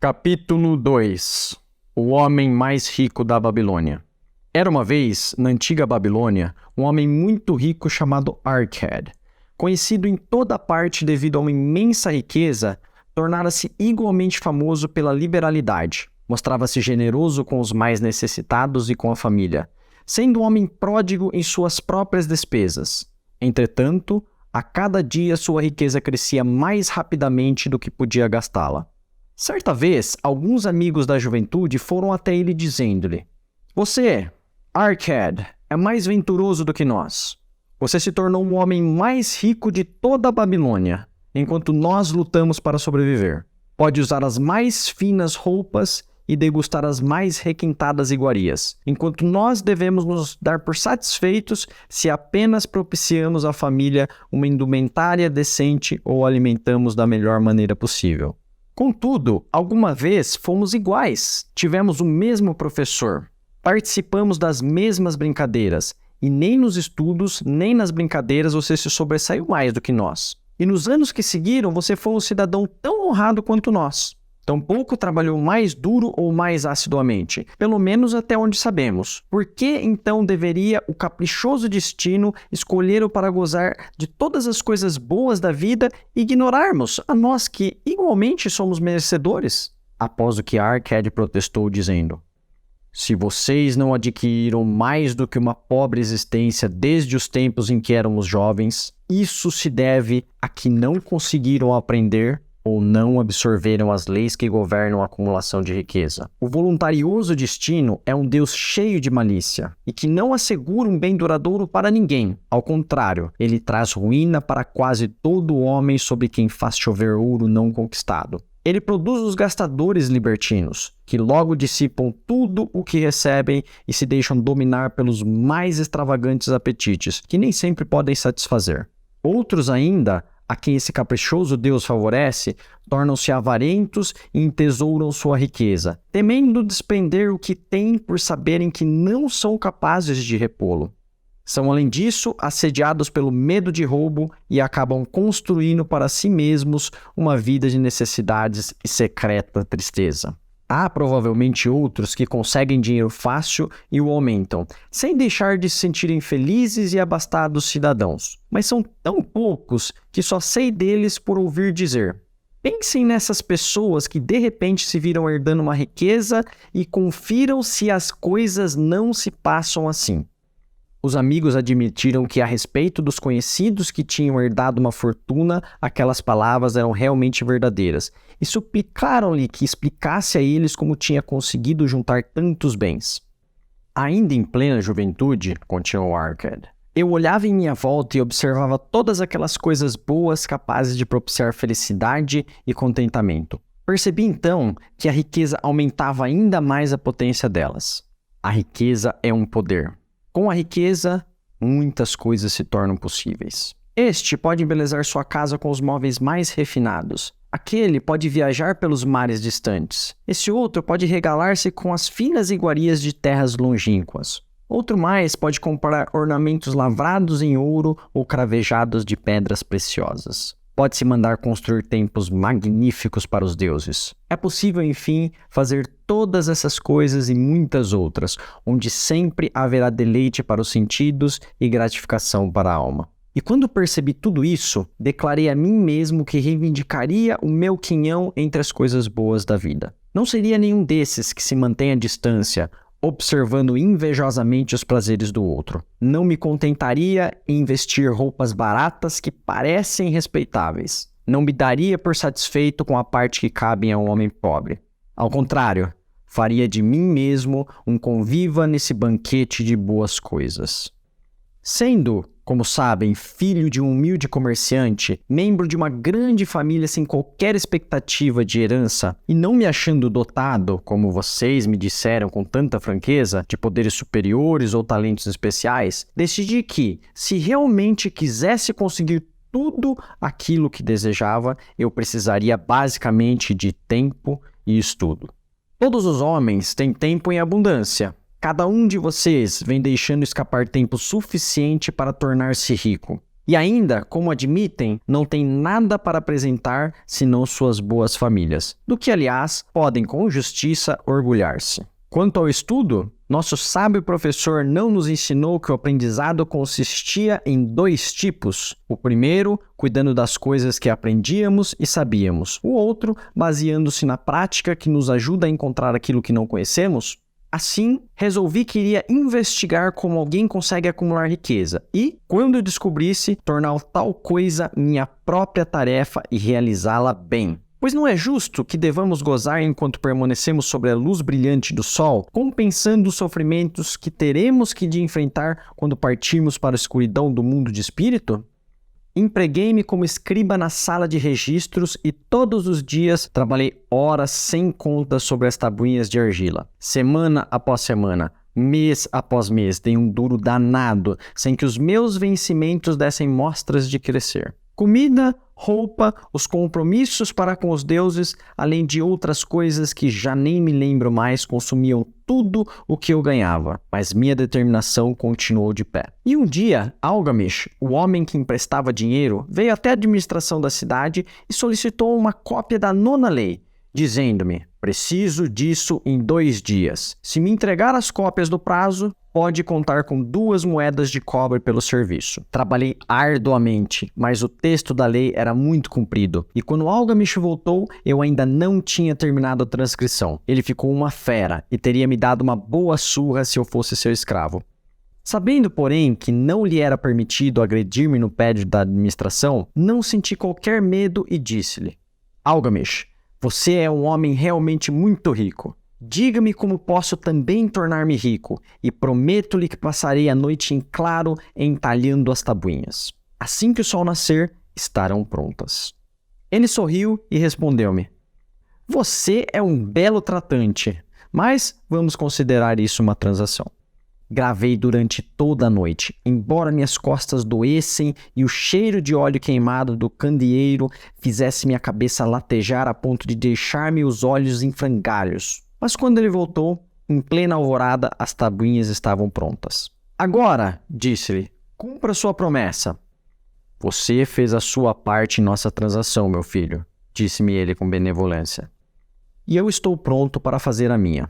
Capítulo 2. O homem mais rico da Babilônia. Era uma vez, na antiga Babilônia, um homem muito rico chamado Arcad. Conhecido em toda parte devido a uma imensa riqueza, tornara-se igualmente famoso pela liberalidade. Mostrava-se generoso com os mais necessitados e com a família, sendo um homem pródigo em suas próprias despesas. Entretanto, a cada dia sua riqueza crescia mais rapidamente do que podia gastá-la. Certa vez, alguns amigos da juventude foram até ele dizendo-lhe: "Você, Arcad, é mais venturoso do que nós. Você se tornou o homem mais rico de toda a Babilônia, enquanto nós lutamos para sobreviver. Pode usar as mais finas roupas e degustar as mais requintadas iguarias, enquanto nós devemos nos dar por satisfeitos se apenas propiciamos à família uma indumentária decente ou alimentamos da melhor maneira possível. Contudo, alguma vez fomos iguais, tivemos o mesmo professor, participamos das mesmas brincadeiras, e nem nos estudos, nem nas brincadeiras você se sobressaiu mais do que nós. E nos anos que seguiram, você foi um cidadão tão honrado quanto nós. Tampouco trabalhou mais duro ou mais assiduamente, pelo menos até onde sabemos. Por que então deveria o caprichoso destino escolher-o para gozar de todas as coisas boas da vida e ignorarmos a nós que igualmente somos merecedores?" Após o que Arcad protestou dizendo: "Se vocês não adquiriram mais do que uma pobre existência desde os tempos em que éramos jovens, isso se deve a que não conseguiram aprender ou não absorveram as leis que governam a acumulação de riqueza. O voluntarioso destino é um Deus cheio de malícia e que não assegura um bem duradouro para ninguém. Ao contrário, ele traz ruína para quase todo homem sobre quem faz chover ouro não conquistado. Ele produz os gastadores libertinos, que logo dissipam tudo o que recebem e se deixam dominar pelos mais extravagantes apetites, que nem sempre podem satisfazer. Outros ainda, a quem esse caprichoso Deus favorece, tornam-se avarentos e entesouram sua riqueza, temendo despender o que têm por saberem que não são capazes de repô-lo. São, além disso, assediados pelo medo de roubo e acabam construindo para si mesmos uma vida de necessidades e secreta tristeza. Há provavelmente outros que conseguem dinheiro fácil e o aumentam, sem deixar de se sentirem felizes e abastados cidadãos. Mas são tão poucos que só sei deles por ouvir dizer. Pensem nessas pessoas que de repente se viram herdando uma riqueza e confiram se as coisas não se passam assim." Os amigos admitiram que a respeito dos conhecidos que tinham herdado uma fortuna, aquelas palavras eram realmente verdadeiras, e suplicaram-lhe que explicasse a eles como tinha conseguido juntar tantos bens. "Ainda em plena juventude", continuou Arcad, "eu olhava em minha volta e observava todas aquelas coisas boas capazes de propiciar felicidade e contentamento. Percebi então que a riqueza aumentava ainda mais a potência delas. A riqueza é um poder. Com a riqueza, muitas coisas se tornam possíveis. Este pode embelezar sua casa com os móveis mais refinados. Aquele pode viajar pelos mares distantes. Esse outro pode regalar-se com as finas iguarias de terras longínquas. Outro mais pode comprar ornamentos lavrados em ouro ou cravejados de pedras preciosas. Pode-se mandar construir templos magníficos para os deuses. É possível, enfim, fazer todas essas coisas e muitas outras, onde sempre haverá deleite para os sentidos e gratificação para a alma. E quando percebi tudo isso, declarei a mim mesmo que reivindicaria o meu quinhão entre as coisas boas da vida. Não seria nenhum desses que se mantém à distância, observando invejosamente os prazeres do outro. Não me contentaria em vestir roupas baratas que parecem respeitáveis. Não me daria por satisfeito com a parte que cabe a um homem pobre. Ao contrário, faria de mim mesmo um conviva nesse banquete de boas coisas." Sendo, como sabem, filho de um humilde comerciante, membro de uma grande família sem qualquer expectativa de herança, e não me achando dotado, como vocês me disseram com tanta franqueza, de poderes superiores ou talentos especiais, decidi que, se realmente quisesse conseguir tudo aquilo que desejava, eu precisaria basicamente de tempo e estudo. Todos os homens têm tempo em abundância. Cada um de vocês vem deixando escapar tempo suficiente para tornar-se rico. E ainda, como admitem, não têm nada para apresentar senão suas boas famílias, do que, aliás, podem com justiça orgulhar-se. Quanto ao estudo, nosso sábio professor não nos ensinou que o aprendizado consistia em 2 tipos. O primeiro, cuidando das coisas que aprendíamos e sabíamos. O outro, baseando-se na prática que nos ajuda a encontrar aquilo que não conhecemos. Assim, resolvi que iria investigar como alguém consegue acumular riqueza e, quando eu descobrisse, tornar tal coisa minha própria tarefa e realizá-la bem. Pois não é justo que devamos gozar enquanto permanecemos sobre a luz brilhante do sol, compensando os sofrimentos que teremos que enfrentar quando partirmos para a escuridão do mundo de espírito? Empreguei-me como escriba na sala de registros e todos os dias trabalhei horas sem conta sobre as tabuinhas de argila. Semana após semana, mês após mês, dei um duro danado, sem que os meus vencimentos dessem mostras de crescer. Comida, roupa, os compromissos para com os deuses, além de outras coisas que já nem me lembro mais, consumiam tudo o que eu ganhava, mas minha determinação continuou de pé. E um dia, Algamish, o homem que emprestava dinheiro, veio até a administração da cidade e solicitou uma cópia da 9ª lei, dizendo-me: preciso disso em 2 dias. Se me entregar as cópias do prazo, pode contar com 2 moedas de cobre pelo serviço. Trabalhei arduamente, mas o texto da lei era muito comprido, e quando Algamish voltou, eu ainda não tinha terminado a transcrição. Ele ficou uma fera e teria me dado uma boa surra se eu fosse seu escravo. Sabendo, porém, que não lhe era permitido agredir-me no prédio da administração, não senti qualquer medo e disse-lhe: Algamish, você é um homem realmente muito rico. Diga-me como posso também tornar-me rico, e prometo-lhe que passarei a noite em claro entalhando as tabuinhas. Assim que o sol nascer, estarão prontas. Ele sorriu e respondeu-me: você é um belo tratante, mas vamos considerar isso uma transação. Gravei durante toda a noite, embora minhas costas doessem e o cheiro de óleo queimado do candeeiro fizesse minha cabeça latejar a ponto de deixar-me os olhos em frangalhos. Mas quando ele voltou, em plena alvorada, as tabuinhas estavam prontas. Agora, disse-lhe, cumpra sua promessa. Você fez a sua parte em nossa transação, meu filho, disse-me ele com benevolência. E eu estou pronto para fazer a minha.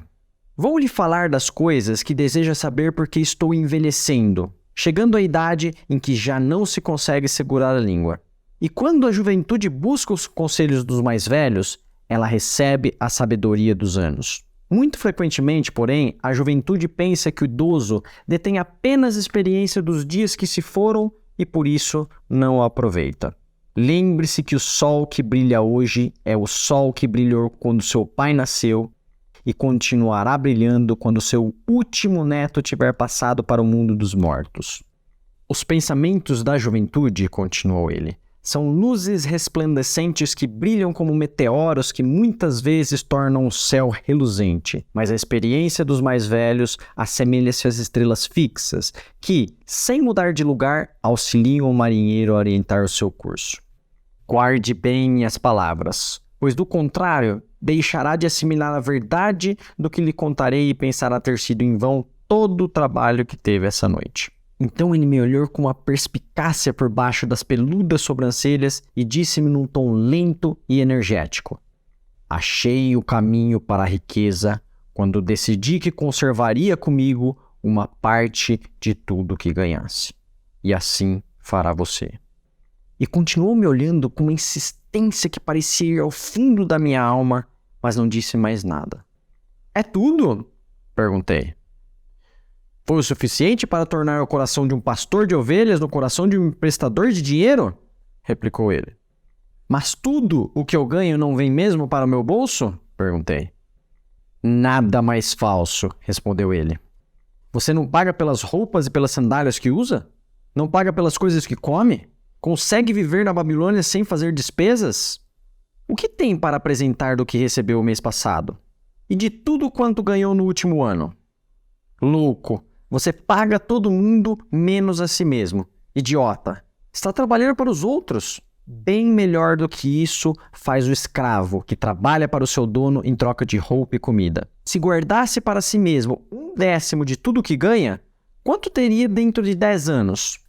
Vou lhe falar das coisas que deseja saber porque estou envelhecendo, chegando à idade em que já não se consegue segurar a língua. E quando a juventude busca os conselhos dos mais velhos, ela recebe a sabedoria dos anos. Muito frequentemente, porém, a juventude pensa que o idoso detém apenas experiência dos dias que se foram e por isso não o aproveita. Lembre-se que o sol que brilha hoje é o sol que brilhou quando seu pai nasceu e continuará brilhando quando seu último neto tiver passado para o mundo dos mortos. Os pensamentos da juventude, continuou ele, são luzes resplandecentes que brilham como meteoros que muitas vezes tornam o céu reluzente, mas a experiência dos mais velhos assemelha-se às estrelas fixas, que, sem mudar de lugar, auxiliam o marinheiro a orientar o seu curso. Guarde bem minhas palavras, pois do contrário, deixará de assimilar a verdade do que lhe contarei e pensará ter sido em vão todo o trabalho que teve essa noite. Então ele me olhou com uma perspicácia por baixo das peludas sobrancelhas e disse-me num tom lento e energético: achei o caminho para a riqueza quando decidi que conservaria comigo uma parte de tudo que ganhasse. E assim fará você. E continuou me olhando com uma insistência que parecia ir ao fundo da minha alma, mas não disse mais nada. É tudo? Perguntei. Foi o suficiente para tornar o coração de um pastor de ovelhas no coração de um emprestador de dinheiro? Replicou ele. Mas tudo o que eu ganho não vem mesmo para o meu bolso? Perguntei. Nada mais falso, respondeu ele. Você não paga pelas roupas e pelas sandálias que usa? Não paga pelas coisas que come? Consegue viver na Babilônia sem fazer despesas? O que tem para apresentar do que recebeu o mês passado? E de tudo quanto ganhou no último ano? Louco! Você paga todo mundo menos a si mesmo. Idiota! Está trabalhando para os outros. Bem melhor do que isso faz o escravo, que trabalha para o seu dono em troca de roupa e comida. Se guardasse para si mesmo 1/10 de tudo que ganha, quanto teria dentro de 10 anos?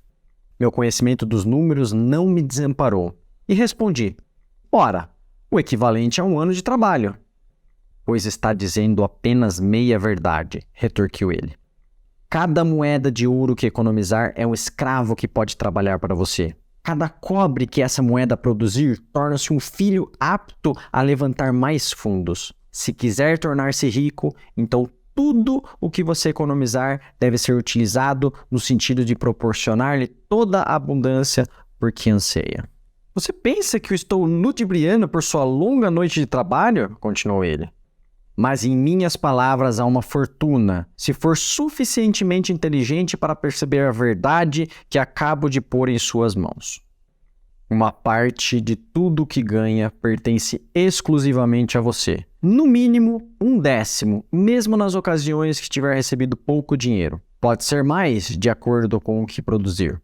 Meu conhecimento dos números não me desamparou. E respondi: ora, o equivalente a 1 ano de trabalho. Pois está dizendo apenas meia verdade, retorquiu ele. Cada moeda de ouro que economizar é um escravo que pode trabalhar para você. Cada cobre que essa moeda produzir torna-se um filho apto a levantar mais fundos. Se quiser tornar-se rico, então tudo o que você economizar deve ser utilizado no sentido de proporcionar-lhe toda a abundância por que anseia. Você pensa que eu estou ludibriando por sua longa noite de trabalho? Continuou ele. Mas em minhas palavras há uma fortuna, se for suficientemente inteligente para perceber a verdade que acabo de pôr em suas mãos. Uma parte de tudo que ganha pertence exclusivamente a você. No mínimo, 1/10, mesmo nas ocasiões que tiver recebido pouco dinheiro. Pode ser mais, de acordo com o que produzir.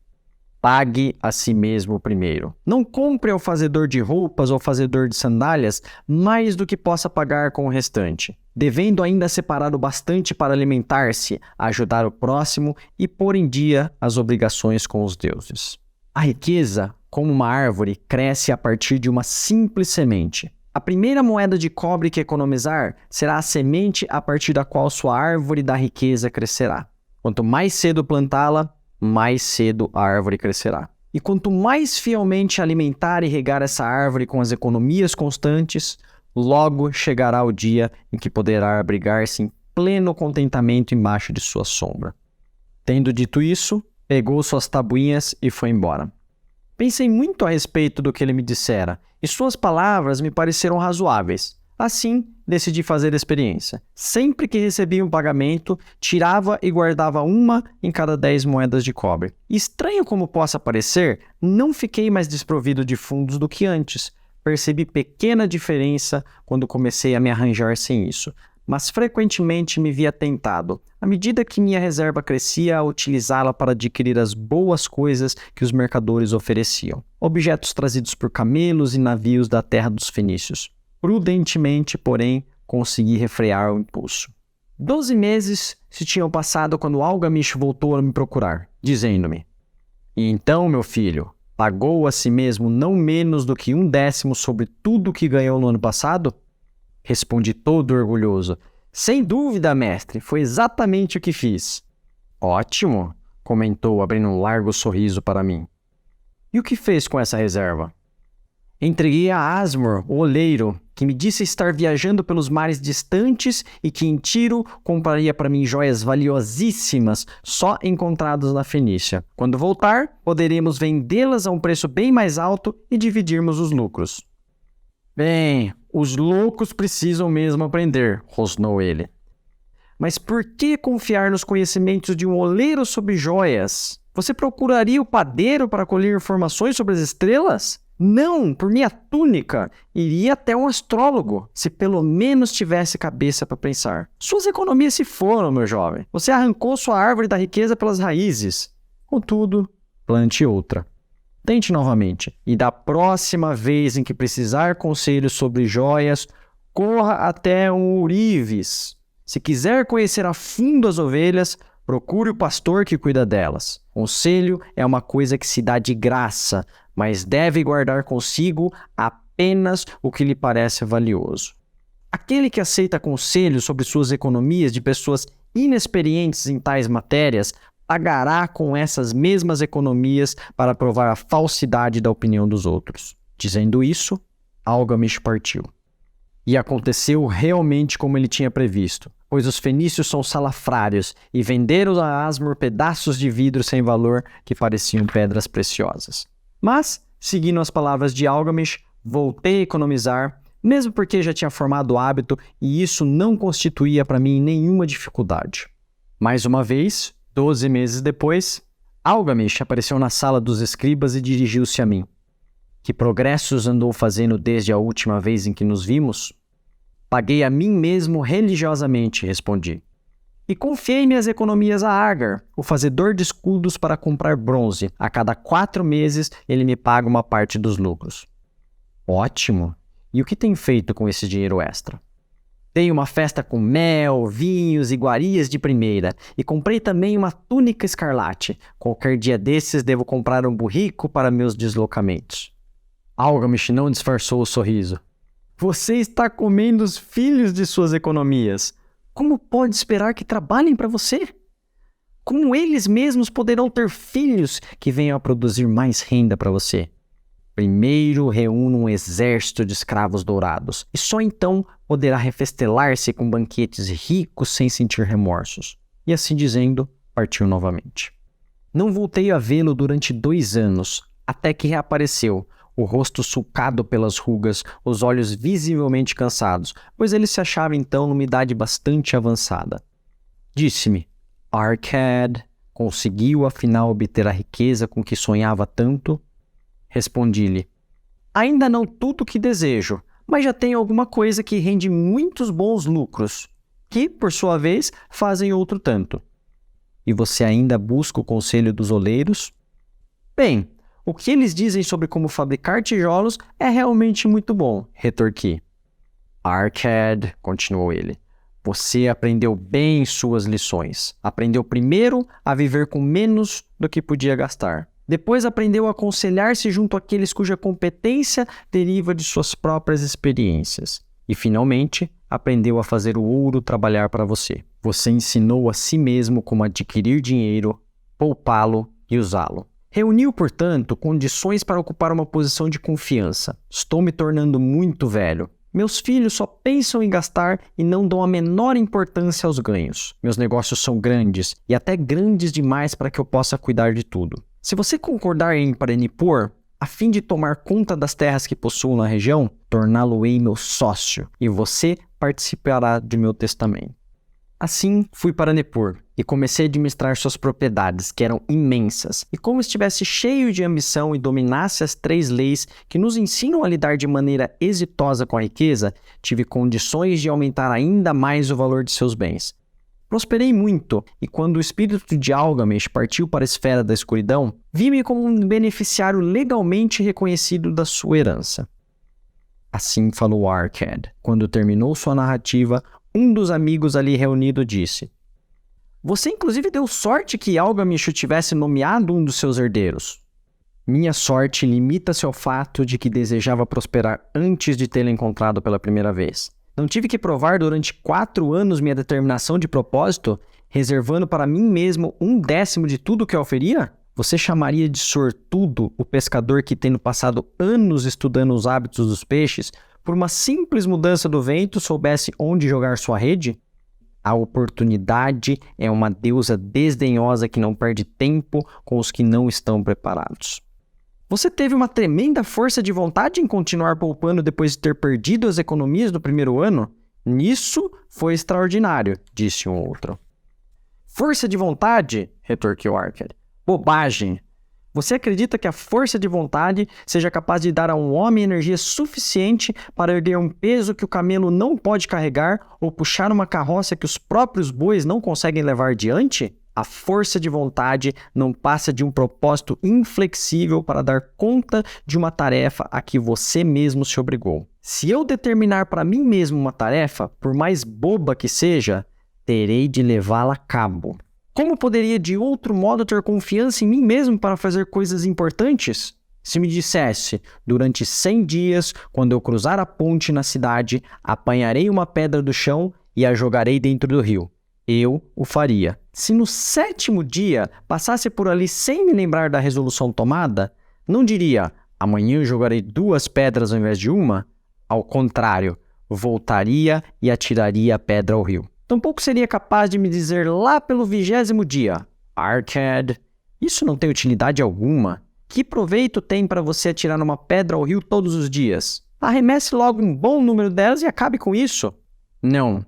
Pague a si mesmo primeiro. Não compre ao fazedor de roupas ou fazedor de sandálias mais do que possa pagar com o restante, devendo ainda separar o bastante para alimentar-se, ajudar o próximo e pôr em dia as obrigações com os deuses. A riqueza, como uma árvore, cresce a partir de uma simples semente. A primeira moeda de cobre que economizar será a semente a partir da qual sua árvore da riqueza crescerá. Quanto mais cedo plantá-la, mais cedo a árvore crescerá. E quanto mais fielmente alimentar e regar essa árvore com as economias constantes, logo chegará o dia em que poderá abrigar-se em pleno contentamento embaixo de sua sombra. Tendo dito isso, pegou suas tabuinhas e foi embora. Pensei muito a respeito do que ele me dissera, e suas palavras me pareceram razoáveis. Assim, decidi fazer a experiência. Sempre que recebia um pagamento, tirava e guardava 1 em cada 10 moedas de cobre. Estranho como possa parecer, não fiquei mais desprovido de fundos do que antes. Percebi pequena diferença quando comecei a me arranjar sem isso, mas frequentemente me via tentado, à medida que minha reserva crescia, a utilizá-la para adquirir as boas coisas que os mercadores ofereciam. Objetos trazidos por camelos e navios da terra dos fenícios. Prudentemente, porém, consegui refrear o impulso. 12 meses se tinham passado quando Algamish voltou a me procurar, dizendo-me: E então, meu filho, pagou a si mesmo não menos do que 1/10 sobre tudo que ganhou no ano passado? Respondi todo orgulhoso: Sem dúvida, mestre, foi exatamente o que fiz. Ótimo, comentou, abrindo um largo sorriso para mim. E o que fez com essa reserva? Entreguei a Asmur, o oleiro, que me disse estar viajando pelos mares distantes e que em Tiro compraria para mim joias valiosíssimas só encontradas na Fenícia. Quando voltar, poderemos vendê-las a um preço bem mais alto e dividirmos os lucros. Bem, os loucos precisam mesmo aprender, rosnou ele. Mas por que confiar nos conhecimentos de um oleiro sobre joias? Você procuraria o padeiro para colher informações sobre as estrelas? Não, por minha túnica, iria até um astrólogo, se pelo menos tivesse cabeça para pensar. Suas economias se foram, meu jovem. Você arrancou sua árvore da riqueza pelas raízes. Contudo, plante outra. Tente novamente, e da próxima vez em que precisar conselhos sobre joias, corra até um ourives. Se quiser conhecer a fundo as ovelhas, procure o pastor que cuida delas. Conselho é uma coisa que se dá de graça, mas deve guardar consigo apenas o que lhe parece valioso. Aquele que aceita conselhos sobre suas economias de pessoas inexperientes em tais matérias pagará com essas mesmas economias para provar a falsidade da opinião dos outros. Dizendo isso, Algamish partiu. E aconteceu realmente como ele tinha previsto, pois os fenícios são salafrários e venderam a Asmur pedaços de vidro sem valor que pareciam pedras preciosas. Mas, seguindo as palavras de Algamish, voltei a economizar, mesmo porque já tinha formado o hábito e isso não constituía para mim nenhuma dificuldade. Mais uma vez, 12 meses depois, Algamish apareceu na sala dos escribas e dirigiu-se a mim. Que progressos andou fazendo desde a última vez em que nos vimos? Paguei a mim mesmo religiosamente, respondi. E confiei minhas economias a Agar, o fazedor de escudos, para comprar bronze. A cada 4 meses ele me paga uma parte dos lucros. Ótimo! E o que tem feito com esse dinheiro extra? Dei uma festa com mel, vinhos, iguarias de primeira e comprei também uma túnica escarlate. Qualquer dia desses devo comprar um burrico para meus deslocamentos. Algamish não disfarçou o sorriso. Você está comendo os filhos de suas economias. Como pode esperar que trabalhem para você? Como eles mesmos poderão ter filhos que venham a produzir mais renda para você? Primeiro reúna um exército de escravos dourados, e só então poderá refestelar-se com banquetes ricos sem sentir remorsos. E assim dizendo, partiu novamente. Não voltei a vê-lo durante 2 anos, até que reapareceu, o rosto sulcado pelas rugas, os olhos visivelmente cansados, pois ele se achava então numa idade bastante avançada. Disse-me, Arkad, conseguiu afinal obter a riqueza com que sonhava tanto? Respondi-lhe, ainda não tudo o que desejo, mas já tenho alguma coisa que rende muitos bons lucros, que, por sua vez, fazem outro tanto. E você ainda busca o conselho dos oleiros? Bem, o que eles dizem sobre como fabricar tijolos é realmente muito bom, retorqui. Arkad, continuou ele, você aprendeu bem suas lições. Aprendeu primeiro a viver com menos do que podia gastar. Depois aprendeu a aconselhar-se junto àqueles cuja competência deriva de suas próprias experiências. E, finalmente, aprendeu a fazer o ouro trabalhar para você. Você ensinou a si mesmo como adquirir dinheiro, poupá-lo e usá-lo. Reuniu, portanto, condições para ocupar uma posição de confiança. Estou me tornando muito velho. Meus filhos só pensam em gastar e não dão a menor importância aos ganhos. Meus negócios são grandes e até grandes demais para que eu possa cuidar de tudo. Se você concordar em ir para Nippur, a fim de tomar conta das terras que possuo na região, torná-lo-ei meu sócio, e você participará de meu testamento. Assim, fui para Nippur e comecei a administrar suas propriedades, que eram imensas, e como estivesse cheio de ambição e dominasse as 3 leis que nos ensinam a lidar de maneira exitosa com a riqueza, tive condições de aumentar ainda mais o valor de seus bens. Prosperei muito, e quando o espírito de Algamish partiu para a esfera da escuridão, vi-me como um beneficiário legalmente reconhecido da sua herança. Assim falou Arkad. Quando terminou sua narrativa, um dos amigos ali reunido disse, você inclusive deu sorte que Algamish o tivesse nomeado um dos seus herdeiros. Minha sorte limita-se ao fato de que desejava prosperar antes de tê-lo encontrado pela primeira vez. Não tive que provar durante 4 anos minha determinação de propósito, reservando para mim mesmo 1/10 de tudo que eu oferia? Você chamaria de sortudo o pescador que, tendo passado anos estudando os hábitos dos peixes, por uma simples mudança do vento, soubesse onde jogar sua rede? A oportunidade é uma deusa desdenhosa que não perde tempo com os que não estão preparados. Você teve uma tremenda força de vontade em continuar poupando depois de ter perdido as economias do primeiro ano? Nisso foi extraordinário, disse um outro. Força de vontade? Retorquiu Arkad. Bobagem! Você acredita que a força de vontade seja capaz de dar a um homem energia suficiente para erguer um peso que o camelo não pode carregar ou puxar uma carroça que os próprios bois não conseguem levar adiante? A força de vontade não passa de um propósito inflexível para dar conta de uma tarefa a que você mesmo se obrigou. Se eu determinar para mim mesmo uma tarefa, por mais boba que seja, terei de levá-la a cabo. Como poderia de outro modo ter confiança em mim mesmo para fazer coisas importantes? Se me dissesse, durante 100 dias, quando eu cruzar a ponte na cidade, apanharei uma pedra do chão e a jogarei dentro do rio. Eu o faria. Se no 7º dia passasse por ali sem me lembrar da resolução tomada, não diria, amanhã eu jogarei 2 pedras ao invés de uma? Ao contrário, voltaria e atiraria a pedra ao rio. Tampouco seria capaz de me dizer lá pelo 20º dia, Arkad, isso não tem utilidade alguma. Que proveito tem para você atirar uma pedra ao rio todos os dias? Arremesse logo um bom número delas e acabe com isso. Não.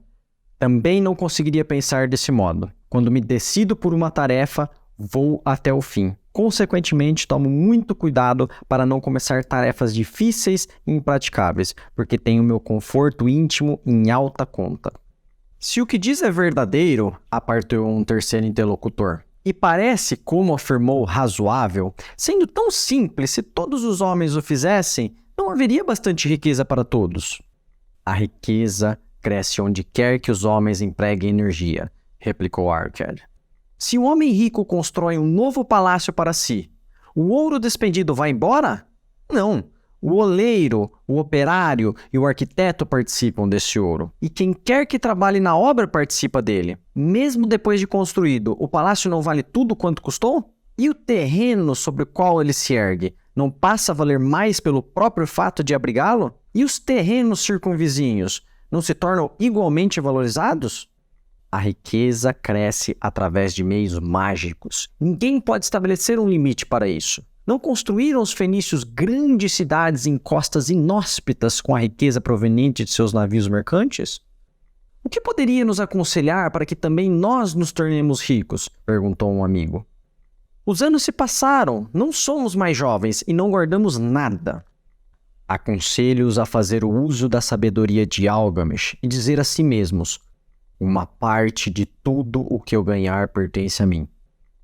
Também não conseguiria pensar desse modo. Quando me decido por uma tarefa, vou até o fim. Consequentemente, tomo muito cuidado para não começar tarefas difíceis e impraticáveis, porque tenho meu conforto íntimo em alta conta. Se o que diz é verdadeiro, apartou um terceiro interlocutor, e parece, como afirmou, razoável, sendo tão simples, se todos os homens o fizessem, não haveria bastante riqueza para todos. A riqueza cresce onde quer que os homens empreguem energia, replicou Arcad. Se o homem rico constrói um novo palácio para si, o ouro despendido vai embora? Não. O oleiro, o operário e o arquiteto participam desse ouro. E quem quer que trabalhe na obra participa dele. Mesmo depois de construído, o palácio não vale tudo quanto custou? E o terreno sobre o qual ele se ergue não passa a valer mais pelo próprio fato de abrigá-lo? E os terrenos circunvizinhos não se tornam igualmente valorizados? A riqueza cresce através de meios mágicos. Ninguém pode estabelecer um limite para isso. Não construíram os fenícios grandes cidades em costas inóspitas com a riqueza proveniente de seus navios mercantes? O que poderia nos aconselhar para que também nós nos tornemos ricos? Perguntou um amigo. Os anos se passaram, não somos mais jovens e não guardamos nada. Aconselho-os a fazer o uso da sabedoria de Algamesh e dizer a si mesmos: uma parte de tudo o que eu ganhar pertence a mim.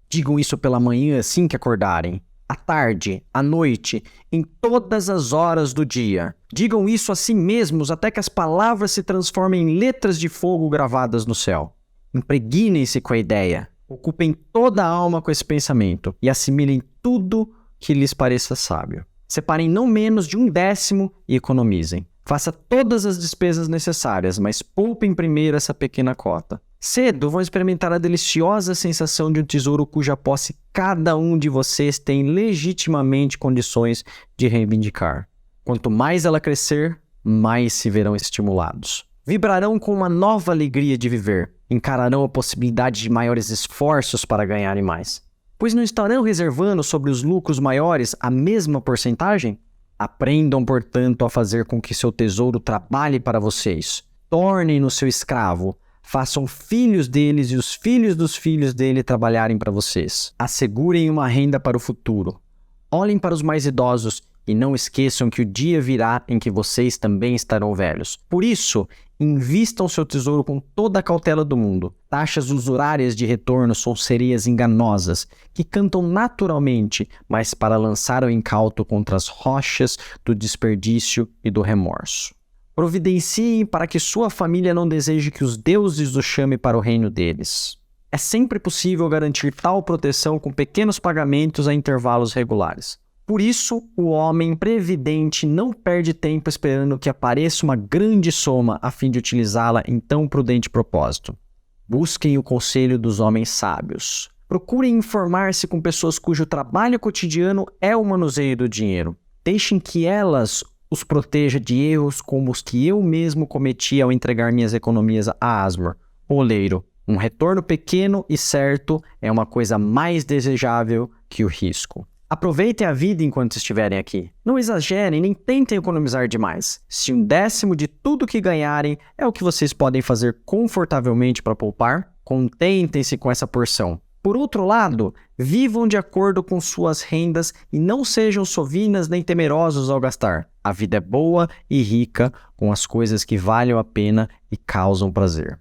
Digam isso pela manhã assim que acordarem. À tarde, à noite, em todas as horas do dia. Digam isso a si mesmos até que as palavras se transformem em letras de fogo gravadas no céu. Impregnem-se com a ideia, ocupem toda a alma com esse pensamento e assimilem tudo que lhes pareça sábio. Separem não menos de 1/10 e economizem. Faça todas as despesas necessárias, mas poupem primeiro essa pequena cota. Cedo vão experimentar a deliciosa sensação de um tesouro cuja posse cada um de vocês tem legitimamente condições de reivindicar. Quanto mais ela crescer, mais se verão estimulados. Vibrarão com uma nova alegria de viver, encararão a possibilidade de maiores esforços para ganharem mais. Pois não estarão reservando sobre os lucros maiores a mesma porcentagem? Aprendam, portanto, a fazer com que seu tesouro trabalhe para vocês. Tornem-no seu escravo. Façam filhos deles e os filhos dos filhos dele trabalharem para vocês. Assegurem uma renda para o futuro. Olhem para os mais idosos e não esqueçam que o dia virá em que vocês também estarão velhos. Por isso, invistam seu tesouro com toda a cautela do mundo. Taxas usurárias de retorno são sereias enganosas, que cantam naturalmente, mas para lançar o incauto contra as rochas do desperdício e do remorso. Providenciem para que sua família não deseje que os deuses o chamem para o reino deles. É sempre possível garantir tal proteção com pequenos pagamentos a intervalos regulares. Por isso, o homem previdente não perde tempo esperando que apareça uma grande soma a fim de utilizá-la em tão prudente propósito. Busquem o conselho dos homens sábios. Procurem informar-se com pessoas cujo trabalho cotidiano é o manuseio do dinheiro. Deixem que elas os proteja de erros como os que eu mesmo cometi ao entregar minhas economias a Asmor, o oleiro. Um retorno pequeno e certo é uma coisa mais desejável que o risco. Aproveitem a vida enquanto estiverem aqui. Não exagerem nem tentem economizar demais. Se 1/10 de tudo que ganharem é o que vocês podem fazer confortavelmente para poupar, contentem-se com essa porção. Por outro lado, vivam de acordo com suas rendas e não sejam sovinas nem temerosos ao gastar. A vida é boa e rica com as coisas que valem a pena e causam prazer.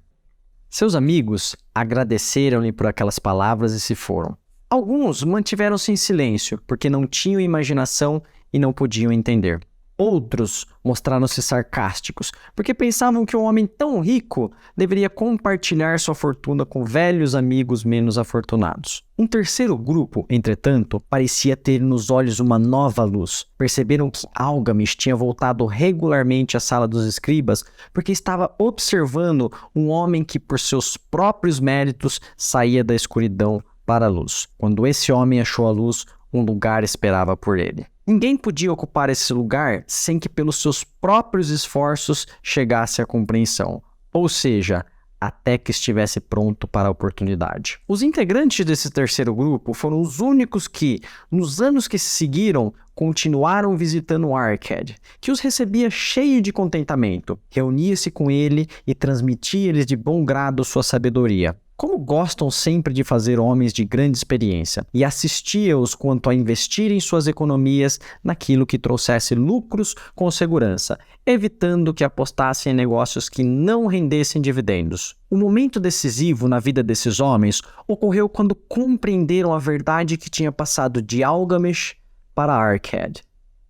Seus amigos agradeceram-lhe por aquelas palavras e se foram. Alguns mantiveram-se em silêncio, porque não tinham imaginação e não podiam entender. Outros mostraram-se sarcásticos, porque pensavam que um homem tão rico deveria compartilhar sua fortuna com velhos amigos menos afortunados. Um terceiro grupo, entretanto, parecia ter nos olhos uma nova luz. Perceberam que Algamesh tinha voltado regularmente à sala dos escribas porque estava observando um homem que, por seus próprios méritos, saía da escuridão para a luz. Quando esse homem achou a luz, um lugar esperava por ele. Ninguém podia ocupar esse lugar sem que pelos seus próprios esforços chegasse à compreensão, ou seja, até que estivesse pronto para a oportunidade. Os integrantes desse terceiro grupo foram os únicos que, nos anos que se seguiram, continuaram visitando Arcad, que os recebia cheio de contentamento, reunia-se com ele e transmitia-lhes de bom grado sua sabedoria. Como gostam sempre de fazer homens de grande experiência, e assistia-os quanto a investirem suas economias naquilo que trouxesse lucros com segurança, evitando que apostassem em negócios que não rendessem dividendos. O momento decisivo na vida desses homens ocorreu quando compreenderam a verdade que tinha passado de Algamesh para Arcad,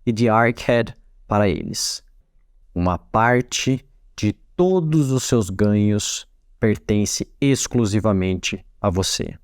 e de Arcad para eles. Uma parte de todos os seus ganhos pertencem exclusivamente a você.